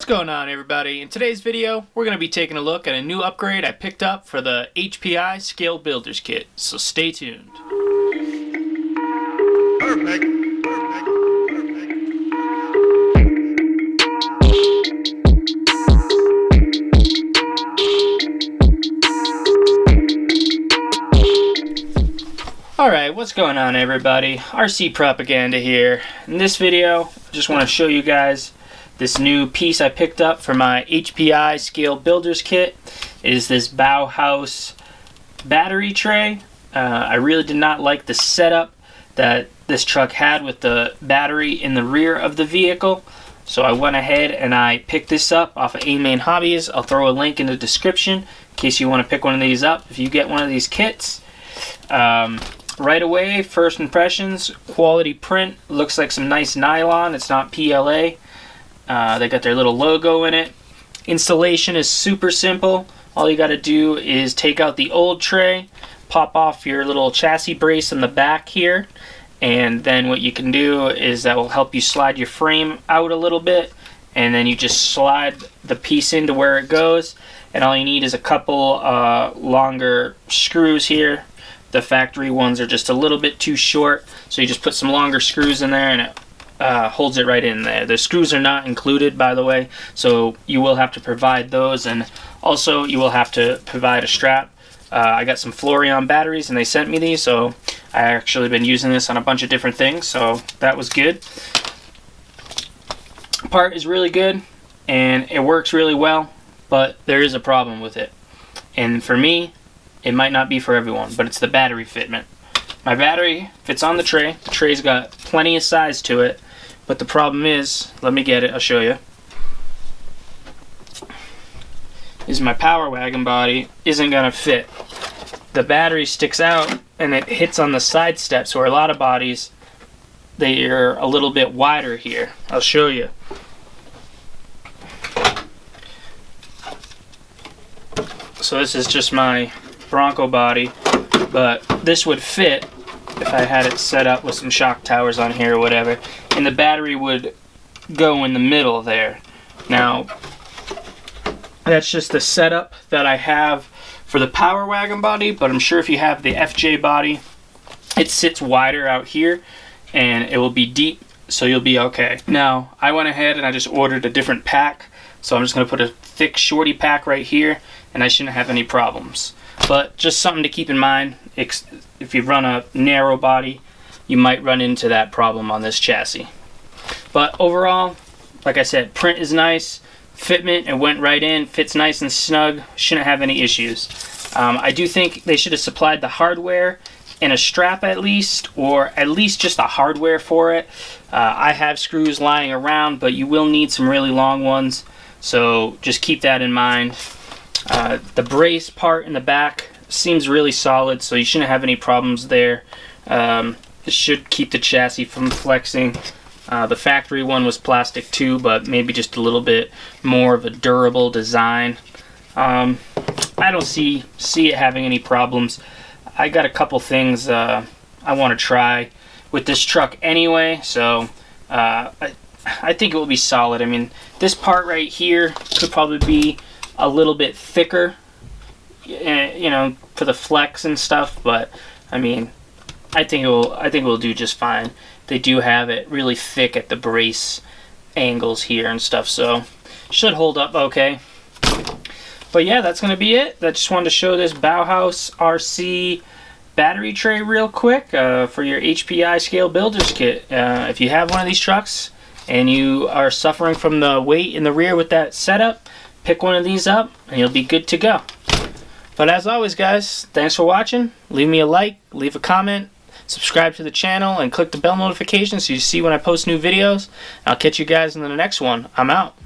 What's going on, everybody? In today's video we're going to be taking a look at a new upgrade I picked up for the HPI Scale Builders Kit, so stay tuned. Perfect. Alright, what's going on, everybody? RC Propaganda here. In this video I just want to show you guys this new piece I picked up for my HPI Scale Builders Kit. It is this BowHouse battery tray. I really did not like the setup that this truck had with the battery in the rear of the vehicle. So I went ahead and I picked this up off of A-Main Hobbies. I'll throw a link in the description in case you want to pick one of these up if you get one of these kits. Right away, first impressions, quality print. Looks like some nice nylon. It's not PLA. They got their little logo in it. Installation is super simple. All you got to do is take out the old tray, pop off your little chassis brace in the back here, and then what you can do is that will help you slide your frame out a little bit, and then you just slide the piece into where it goes, and all you need is a couple longer screws here. The factory ones are just a little bit too short, so you just put some longer screws in there and it holds it right in there. The screws are not included, by the way, so you will have to provide those, and also you will have to provide a strap. I got some Florian batteries and they sent me these, so I actually been using this on a bunch of different things, so that was good. Part is really good and it works really well, but there is a problem with it, and for me it might not be for everyone, but it's the battery fitment. My battery fits on the tray. The tray's got plenty of size to it, but the problem is, let me get it, I'll show you, is my power wagon body isn't gonna fit. The battery sticks out and it hits on the side steps, where a lot of bodies, they are a little bit wider here. I'll show you. So this is just my Bronco body, but this would fit if I had it set up with some shock towers on here or whatever, and the battery would go in the middle there. Now that's just the setup that I have for the power wagon body, but I'm sure if you have the FJ body, it sits wider out here and it will be deep, so you'll be okay. Now I went ahead and I just ordered a different pack, so I'm just going to put a thick shorty pack right here and I shouldn't have any problems. But just something to keep in mind, if you run a narrow body, you might run into that problem on this chassis. But overall, like I said, print is nice, fitment, it went right in, fits nice and snug, shouldn't have any issues. I do think they should have supplied the hardware and a strap at least, or at least just the hardware for it. I have screws lying around, but you will need some really long ones, so just keep that in mind. The brace part in the back seems really solid, so you shouldn't have any problems there. It should keep the chassis from flexing. The factory one was plastic too, but maybe just a little bit more of a durable design. I don't see it having any problems. I got a couple things I want to try with this truck anyway, so I think it will be solid. I mean, this part right here could probably be a little bit thicker, you know, for the flex and stuff, but I mean, I think it will do just fine. They do have it really thick at the brace angles here and stuff, so should hold up okay. But yeah, that's gonna be it. I just wanted to show this BowHouse RC battery tray real quick for your HPI Scale Builders Kit. If you have one of these trucks and you are suffering from the weight in the rear with that setup, pick one of these up and you'll be good to go. But as always, guys, thanks for watching. Leave me a like, leave a comment, subscribe to the channel, and click the bell notification so you see when I post new videos. I'll catch you guys in the next one. I'm out.